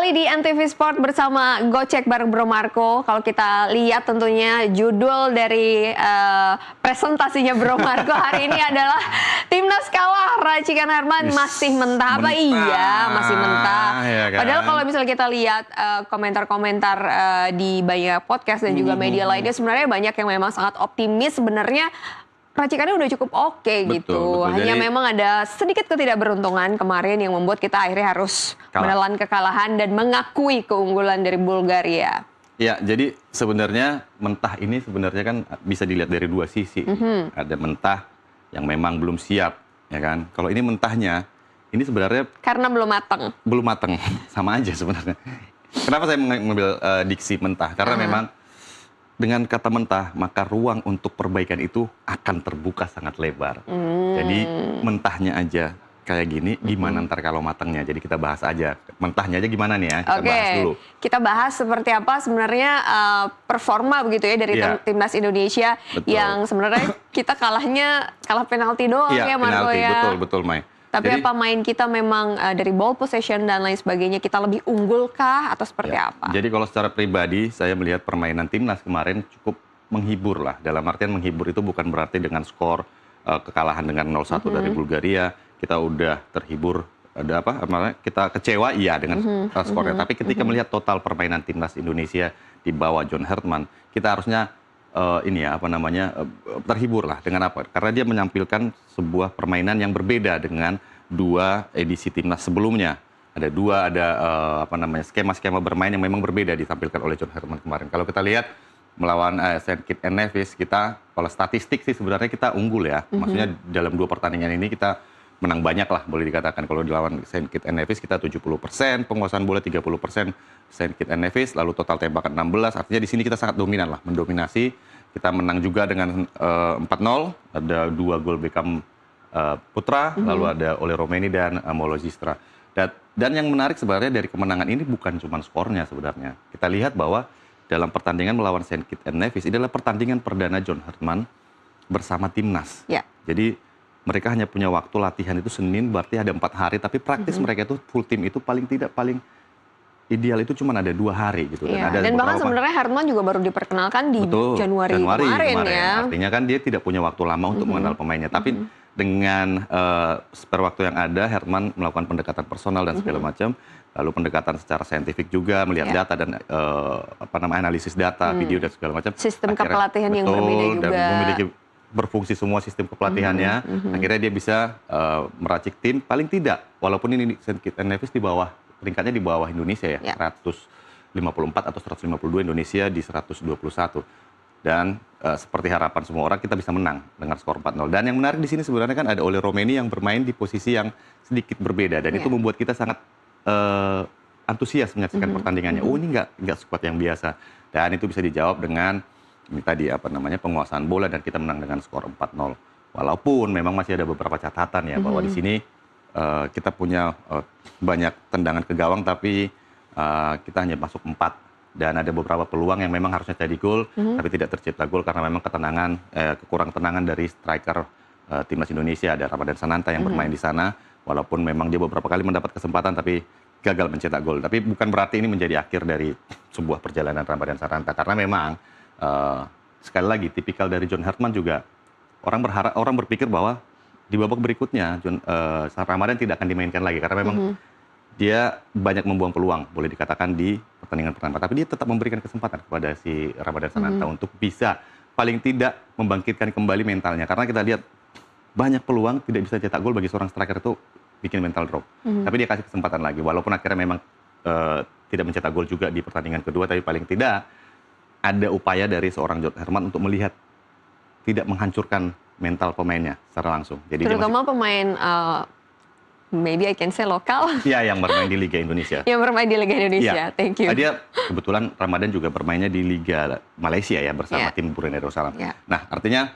Kembali di NTV Sport bersama Gocek bareng Bro Marco. Kalau kita lihat tentunya judul dari presentasinya Bro Marco hari ini adalah Timnas kalah, Racikan Herman masih mentah. Apa iya masih mentah? Ya kan? Padahal kalau misalnya kita lihat komentar-komentar di banyak podcast dan juga media lainnya, sebenarnya banyak yang memang sangat optimis sebenarnya. Racikannya udah cukup oke gitu. Betul. Hanya memang ada sedikit ketidakberuntungan kemarin yang membuat kita akhirnya harus menelan kekalahan dan mengakui keunggulan dari Bulgaria. Ya, jadi sebenarnya mentah ini sebenarnya kan bisa dilihat dari dua sisi. Ada mentah yang memang belum siap, ya kan? Kalau ini mentahnya, ini sebenarnya karena belum matang. Belum matang, sama aja sebenarnya. Kenapa saya mengambil diksi mentah? Karena memang dengan kata mentah, maka ruang untuk perbaikan itu akan terbuka sangat lebar. Jadi mentahnya aja kayak gini, gimana ntar kalau matangnya? Jadi kita bahas aja. Mentahnya aja gimana nih ya, kita bahas dulu. Kita bahas seperti apa sebenarnya performa begitu ya dari Timnas Indonesia. Yang sebenarnya kita kalah penalti doang ya Marco ya. Betul Mai. Tapi jadi, apa main kita memang dari ball possession dan lain sebagainya kita lebih unggul kah atau seperti apa? Jadi kalau secara pribadi saya melihat permainan timnas kemarin cukup menghibur lah. Dalam artian menghibur itu bukan berarti dengan skor kekalahan dengan 0-1 dari Bulgaria kita udah terhibur. Ada apa? Kita kecewa dengan skornya. Tapi ketika melihat total permainan timnas Indonesia di bawah John Herman, kita harusnya terhibur lah. Dengan apa? Karena dia menampilkan sebuah permainan yang berbeda dengan dua edisi timnas sebelumnya. Ada skema-skema bermain yang memang berbeda ditampilkan oleh John Herman kemarin. Kalau kita lihat melawan St. Kitts and Nevis, kita kalau statistik sih sebenarnya kita unggul ya. Maksudnya dalam dua pertandingan ini kita menang banyak lah boleh dikatakan. Kalau dilawan St. Kitts and Nevis kita 70%, penguasaan bola 30% St. Kitts and Nevis, lalu total tembakan 16. Artinya di sini kita sangat dominan lah, mendominasi. Kita menang juga dengan 4-0, ada 2 gol Beckham Putra, lalu ada Ole Romeni dan Molo Zistra. Dan yang menarik sebenarnya dari kemenangan ini bukan cuma skornya sebenarnya. Kita lihat bahwa dalam pertandingan melawan St. Kitts and Nevis, ini adalah pertandingan perdana John Herman bersama timnas. Jadi mereka hanya punya waktu latihan itu Senin, berarti ada 4 hari, tapi praktis mereka itu full tim itu paling ideal itu cuma ada 2 hari gitu. Dan bahkan sebenarnya Herman juga baru diperkenalkan di Januari kemarin ya. Artinya kan dia tidak punya waktu lama untuk mengenal pemainnya. Tapi dengan spare waktu yang ada, Herman melakukan pendekatan personal dan segala macam. Lalu pendekatan secara saintifik juga, melihat data dan analisis data, video dan segala macam. Sistem kepelatihan yang berbeda juga. Dan memiliki berfungsi semua sistem kepelatihannya. Akhirnya dia bisa meracik tim, paling tidak. Walaupun ini St. Kitts and Nevis peringkatnya di bawah Indonesia ya, 154 atau 152, Indonesia di 121. Dan seperti harapan semua orang kita bisa menang dengan skor 4-0. Dan yang menarik di sini sebenarnya kan ada Ole Romeni yang bermain di posisi yang sedikit berbeda dan itu membuat kita sangat antusias menyaksikan pertandingannya. Ini nggak skuad yang biasa. Dan itu bisa dijawab dengan ini tadi penguasaan bola dan kita menang dengan skor 4-0. Walaupun memang masih ada beberapa catatan ya bahwa di sini kita punya banyak tendangan ke gawang tapi kita hanya masuk 4 dan ada beberapa peluang yang memang harusnya jadi gol tapi tidak tercipta gol karena memang kekurang tenangan dari striker timnas Indonesia. Ada Ramadan Sananta yang bermain di sana walaupun memang dia beberapa kali mendapat kesempatan tapi gagal mencetak gol. Tapi bukan berarti ini menjadi akhir dari sebuah perjalanan Ramadan Sananta karena memang sekali lagi tipikal dari John Herman juga orang berpikir bahwa di babak berikutnya Ramadan tidak akan dimainkan lagi karena memang dia banyak membuang peluang boleh dikatakan di pertandingan pertama, tapi dia tetap memberikan kesempatan kepada si Ramadan Sananta untuk bisa paling tidak membangkitkan kembali mentalnya karena kita lihat banyak peluang tidak bisa cetak gol bagi seorang striker itu bikin mental drop. Tapi dia kasih kesempatan lagi walaupun akhirnya memang tidak mencetak gol juga di pertandingan kedua, tapi paling tidak ada upaya dari seorang John Herman untuk melihat tidak menghancurkan mental pemainnya secara langsung. Jadi terutama pemain maybe I can say lokal. Iya, yang bermain di Liga Indonesia. Yang bermain di Liga Indonesia. Thank you. Dia kebetulan Ramadan juga bermainnya di Liga Malaysia ya bersama tim Brunei Darussalam. Nah, artinya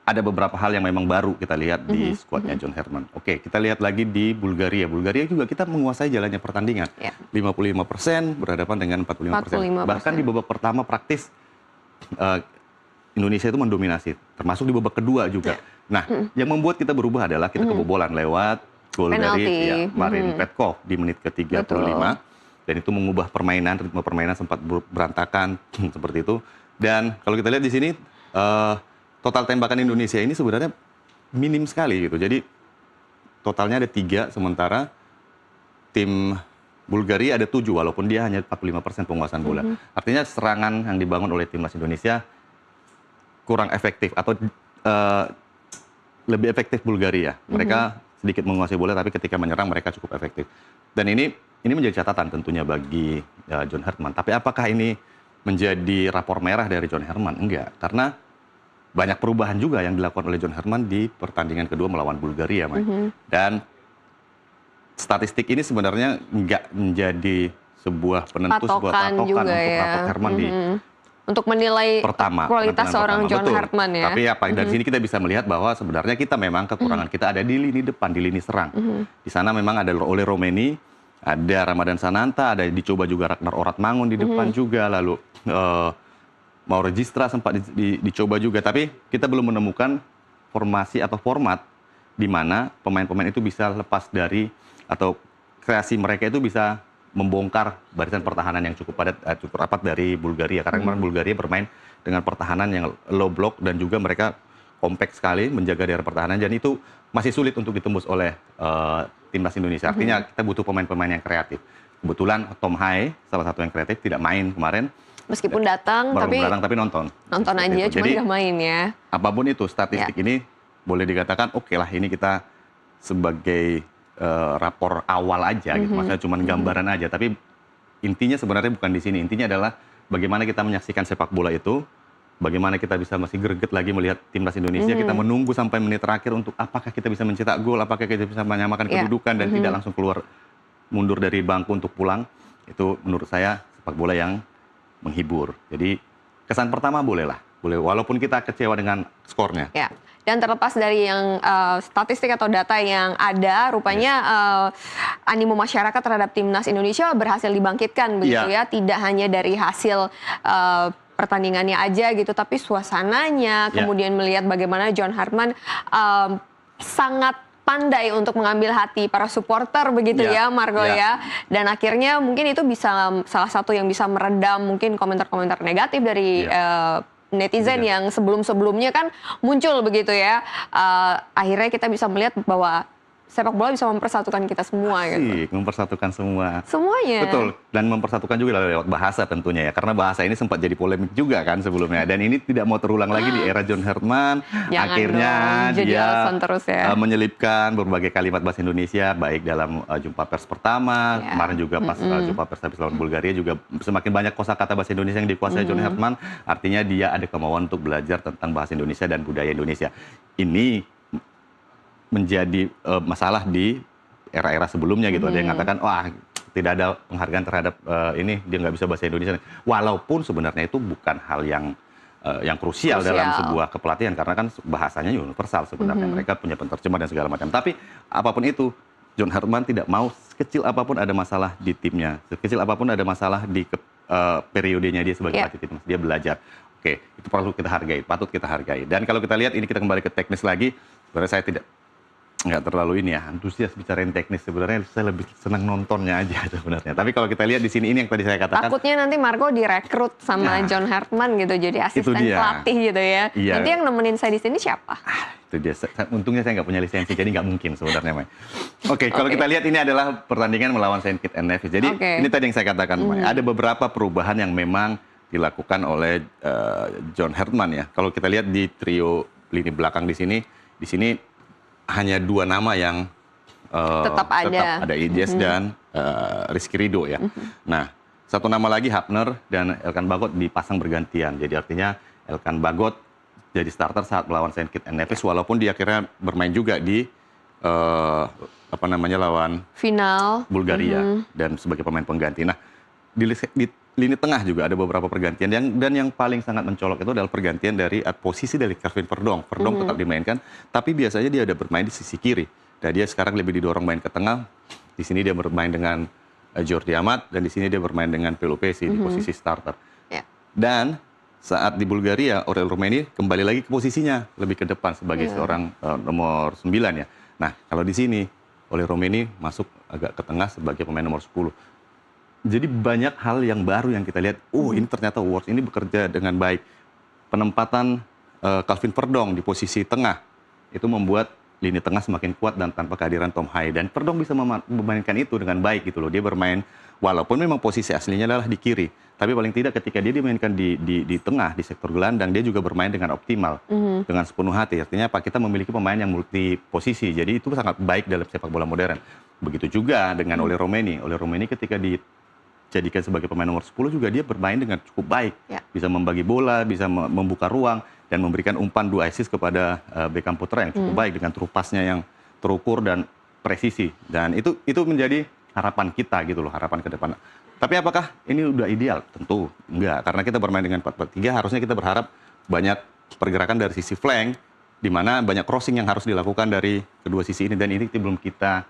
ada beberapa hal yang memang baru kita lihat di skuadnya John Herman. Oke, kita lihat lagi di Bulgaria. Bulgaria juga kita menguasai jalannya pertandingan. 55% berhadapan dengan 45%. Bahkan di babak pertama praktis Indonesia itu mendominasi, termasuk di babak kedua juga. Nah, yang membuat kita berubah adalah kita kebobolan lewat gol dari Marin Petkov di menit ke-35. dan itu mengubah permainan, ritme permainan sempat berantakan seperti itu. Dan kalau kita lihat di sini total tembakan Indonesia ini sebenarnya minim sekali gitu. Jadi totalnya ada 3, sementara tim Bulgaria ada 7, walaupun dia hanya 45% penguasaan bola. Artinya serangan yang dibangun oleh timnas Indonesia kurang efektif, atau lebih efektif Bulgaria. Mereka sedikit menguasai bola, tapi ketika menyerang mereka cukup efektif. Dan ini menjadi catatan tentunya bagi John Herdman. Tapi apakah ini menjadi rapor merah dari John Herdman? Enggak, karena banyak perubahan juga yang dilakukan oleh John Herdman di pertandingan kedua melawan Bulgaria, Dan statistik ini sebenarnya nggak menjadi sebuah penentu, sebuah patokan juga untuk ya. rapor Herdman di untuk menilai pertama, kualitas seorang John Herdman ya. Tapi apa, dari sini kita bisa melihat bahwa sebenarnya kita memang kekurangan kita ada di lini depan, di lini serang. Di sana memang ada Ole Romeni, ada Ramadan Sananta, ada dicoba juga Ragnar Oratmangun di depan juga, lalu Mauro Gistra sempat dicoba juga, tapi kita belum menemukan formasi atau format di mana pemain-pemain itu bisa lepas dari, atau kreasi mereka itu bisa membongkar barisan pertahanan yang cukup padat, cukup rapat dari Bulgaria. Karena kemarin Bulgaria bermain dengan pertahanan yang low block dan juga mereka kompak sekali menjaga daerah pertahanan, dan itu masih sulit untuk ditembus oleh timnas Indonesia. Artinya kita butuh pemain-pemain yang kreatif. Kebetulan Tom Hai, salah satu yang kreatif, tidak main kemarin. Meskipun datang, tapi nonton. Nonton aja, cuma nggak main ya. Apapun itu, statistik ini boleh dikatakan oke lah, ini kita sebagai rapor awal aja, gitu. Maksudnya cuma gambaran aja. Tapi intinya sebenarnya bukan di sini. Intinya adalah bagaimana kita menyaksikan sepak bola itu, bagaimana kita bisa masih greget lagi melihat timnas Indonesia. Kita menunggu sampai menit terakhir untuk apakah kita bisa mencetak gol, apakah kita bisa menyamakan kedudukan dan tidak langsung keluar mundur dari bangku untuk pulang. Itu menurut saya sepak bola yang menghibur. Jadi kesan pertama boleh, walaupun kita kecewa dengan skornya. Ya. Dan terlepas dari yang statistik atau data yang ada, rupanya animo masyarakat terhadap timnas Indonesia berhasil dibangkitkan begitu ya. Tidak hanya dari hasil pertandingannya aja gitu, tapi suasananya, kemudian melihat bagaimana John Herdman sangat pandai untuk mengambil hati para supporter begitu ya, Marco ya. Dan akhirnya mungkin itu bisa salah satu yang bisa meredam mungkin komentar-komentar negatif dari netizen yang sebelum-sebelumnya kan muncul begitu ya. Akhirnya kita bisa melihat bahwa sepak bola bisa mempersatukan kita semua gitu. Mempersatukan semua. Semuanya. Betul, dan mempersatukan juga lewat bahasa tentunya ya. Karena bahasa ini sempat jadi polemik juga kan sebelumnya. Dan ini tidak mau terulang lagi di era John Herdman. Akhirnya dia terus ya. menyelipkan berbagai kalimat bahasa Indonesia, baik dalam jumpa pers pertama, kemarin juga pas jumpa pers habis lawan Bulgaria juga semakin banyak kosakata bahasa Indonesia yang dikuasai John Herdman. Artinya dia ada kemauan untuk belajar tentang bahasa Indonesia dan budaya Indonesia. Ini menjadi masalah di era-era sebelumnya gitu. Ada yang mengatakan, wah tidak ada penghargaan terhadap ini, dia nggak bisa bahasa Indonesia. Walaupun sebenarnya itu bukan hal yang krusial dalam sebuah kepelatihan, karena kan bahasanya universal sebenarnya. Mereka punya penerjemah dan segala macam. Tapi apapun itu, John Herdman tidak mau sekecil apapun ada masalah di timnya, sekecil apapun ada masalah di periodenya dia sebagai pelatih timnas. Dia belajar. Oke, itu perlu kita hargai, patut kita hargai. Dan kalau kita lihat ini, kita kembali ke teknis lagi. Sebenarnya saya nggak terlalu antusias bicarain teknis. Sebenarnya saya lebih senang nontonnya aja sebenarnya. Tapi kalau kita lihat di sini, ini yang tadi saya katakan. Takutnya nanti Marco direkrut sama John Herdman gitu, jadi asisten pelatih gitu ya. Nanti yang nemenin saya di sini siapa? Itu dia. Untungnya saya nggak punya lisensi, jadi nggak mungkin sebenarnya. Oke, kalau kita lihat ini adalah pertandingan melawan Saint Kitts and Nevis. Jadi ini tadi yang saya katakan, ada beberapa perubahan yang memang dilakukan oleh John Herdman ya. Kalau kita lihat di trio lini belakang di sini hanya 2 nama yang tetap ada Ijes dan Rizky Ridho ya. Nah, satu nama lagi Hapner dan Elkan Bagot dipasang bergantian. Jadi artinya Elkan Bagot jadi starter saat melawan Saint Kitts and Nevis, walaupun dia akhirnya bermain juga di lawan final Bulgaria dan sebagai pemain pengganti. Nah, di lini tengah juga ada beberapa pergantian dan yang paling sangat mencolok itu adalah pergantian dari posisi dari Kevin Verdonk. Verdonk tetap dimainkan, tapi biasanya dia ada bermain di sisi kiri. Dan dia sekarang lebih didorong main ke tengah. Di sini dia bermain dengan Jordi Amat dan di sini dia bermain dengan Pelupesi di posisi starter. Dan saat di Bulgaria, Aurel Romeni kembali lagi ke posisinya lebih ke depan sebagai seorang nomor 9 ya. Nah, kalau di sini Aurel Romeni masuk agak ke tengah sebagai pemain nomor 10. Jadi banyak hal yang baru yang kita lihat, ini ternyata Wolves ini bekerja dengan baik. Penempatan Calvin Verdong di posisi tengah, itu membuat lini tengah semakin kuat dan tanpa kehadiran Tom Hai. Dan Verdong bisa memainkan itu dengan baik gitu loh. Dia bermain, walaupun memang posisi aslinya adalah di kiri, tapi paling tidak ketika dia dimainkan di tengah, di sektor gelandang, dia juga bermain dengan optimal, dengan sepenuh hati. Artinya apa? Kita memiliki pemain yang multi posisi, jadi itu sangat baik dalam sepak bola modern. Begitu juga dengan Ole Romeni. Ole Romeni ketika dijadikan sebagai pemain nomor 10 juga dia bermain dengan cukup baik. Bisa membagi bola, bisa membuka ruang, dan memberikan umpan 2 assist kepada Beckham Putra yang cukup baik dengan terupasnya yang terukur dan presisi. Dan itu menjadi harapan kita gitu loh, harapan ke depan. Tapi apakah ini udah ideal? Tentu enggak, karena kita bermain dengan 4-4-3, harusnya kita berharap banyak pergerakan dari sisi flank, di mana banyak crossing yang harus dilakukan dari kedua sisi ini, dan ini belum kita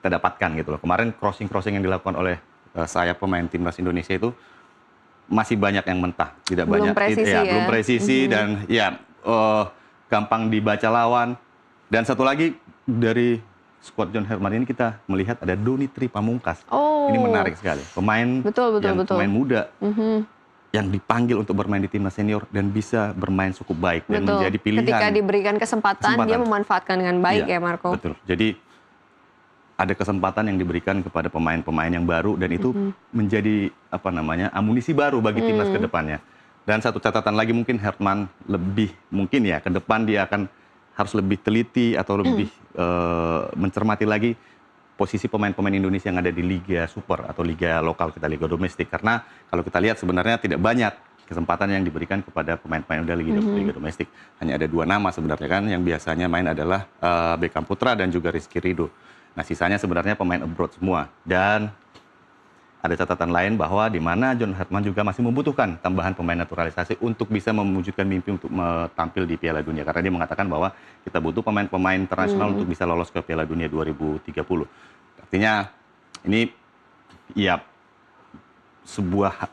dapatkan gitu loh. Kemarin crossing yang dilakukan oleh sayap pemain timnas Indonesia itu masih banyak yang mentah, tidak belum banyak presisi, belum presisi dan gampang dibaca lawan. Dan satu lagi dari skuad John Herman ini kita melihat ada Doni Tri Pamungkas. Ini menarik sekali. Pemain pemain muda yang dipanggil untuk bermain di timnas senior dan bisa bermain cukup baik dan menjadi pilihan. Ketika diberikan kesempatan, dia memanfaatkan dengan baik ya Marco. Betul. Jadi ada kesempatan yang diberikan kepada pemain-pemain yang baru dan itu menjadi amunisi baru bagi timnas ke depannya. Dan satu catatan lagi mungkin Herman lebih mungkin ya ke depan dia akan harus lebih teliti atau lebih mencermati lagi posisi pemain-pemain Indonesia yang ada di Liga Super atau Liga lokal kita, Liga domestik. Karena kalau kita lihat sebenarnya tidak banyak kesempatan yang diberikan kepada pemain-pemain udah Liga domestik. Hanya ada 2 nama sebenarnya kan yang biasanya main adalah Beckham Putra dan juga Rizky Ridho. Nah sisanya sebenarnya pemain abroad semua. Dan ada catatan lain bahwa di mana John Herman juga masih membutuhkan tambahan pemain naturalisasi untuk bisa mewujudkan mimpi untuk tampil di Piala Dunia. Karena dia mengatakan bahwa kita butuh pemain-pemain internasional untuk bisa lolos ke Piala Dunia 2030. Artinya ini ya sebuah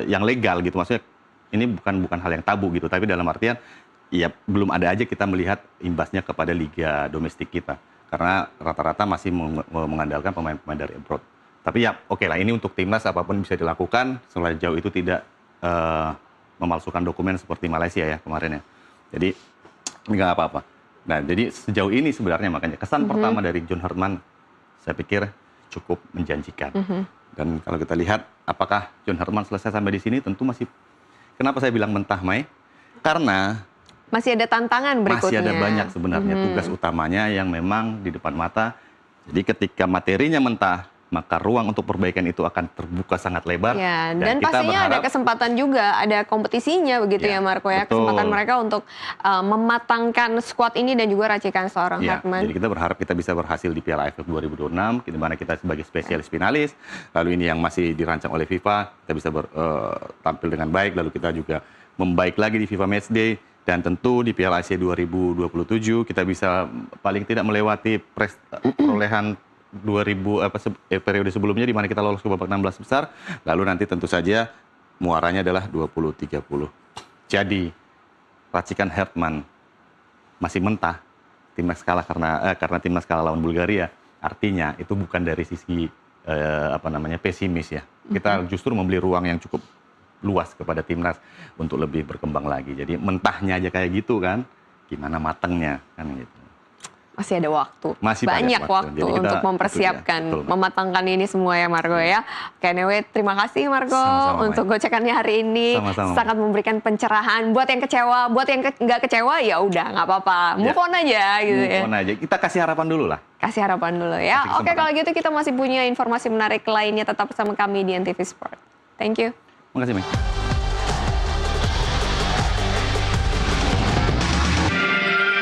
yang legal gitu. Maksudnya ini bukan hal yang tabu gitu. Tapi dalam artian ya belum ada aja kita melihat imbasnya kepada liga domestik kita. Karena rata-rata masih mengandalkan pemain-pemain dari abroad. Tapi ya oke lah, ini untuk timnas apapun bisa dilakukan sejauh itu tidak memalsukan dokumen seperti Malaysia ya kemarin ya. Jadi nggak apa-apa. Nah jadi sejauh ini sebenarnya makanya kesan pertama dari John Herman saya pikir cukup menjanjikan. Dan kalau kita lihat apakah John Herman selesai sampai di sini, tentu masih. Kenapa saya bilang mentah, Mai? Karena masih ada tantangan berikutnya. Masih ada banyak sebenarnya tugas utamanya yang memang di depan mata. Jadi ketika materinya mentah, maka ruang untuk perbaikan itu akan terbuka sangat lebar. Ya, dan kita pastinya berharap, ada kesempatan juga, ada kompetisinya begitu ya Marco ya. Betul. Kesempatan mereka untuk mematangkan skuad ini dan juga racikan seorang Herman. Jadi kita berharap kita bisa berhasil di Piala AFF 2026, di mana kita sebagai spesialis finalis. Lalu ini yang masih dirancang oleh FIFA, kita bisa tampil dengan baik. Lalu kita juga membaik lagi di FIFA Matchday. Dan tentu di Piala Asia 2027 kita bisa paling tidak melewati perolehan periode sebelumnya di mana kita lolos ke babak 16 besar. Lalu nanti tentu saja muaranya adalah 2030. Jadi racikan Herman masih mentah. Timnas kalah karena timnas kalah lawan Bulgaria. Artinya itu bukan dari sisi pesimis ya. Kita justru membeli ruang yang cukup luas kepada timnas untuk lebih berkembang lagi. Jadi mentahnya aja kayak gitu kan, gimana matangnya kan gitu. Masih ada waktu. Masih banyak waktu untuk mempersiapkan, mematangkan ini semua ya Marco ya. Oke, anyway, terima kasih Marco untuk gocekannya hari ini. Sangat memberikan pencerahan. Buat yang kecewa, buat yang nggak kecewa ya udah nggak apa-apa. Move on aja gitu ya. Move on aja. Kita kasih harapan dulu lah. Kasih harapan dulu ya. Oke, kalau gitu kita masih punya informasi menarik lainnya. Tetap bersama kami di NTV Sport. Thank you. Terima kasih, Mei.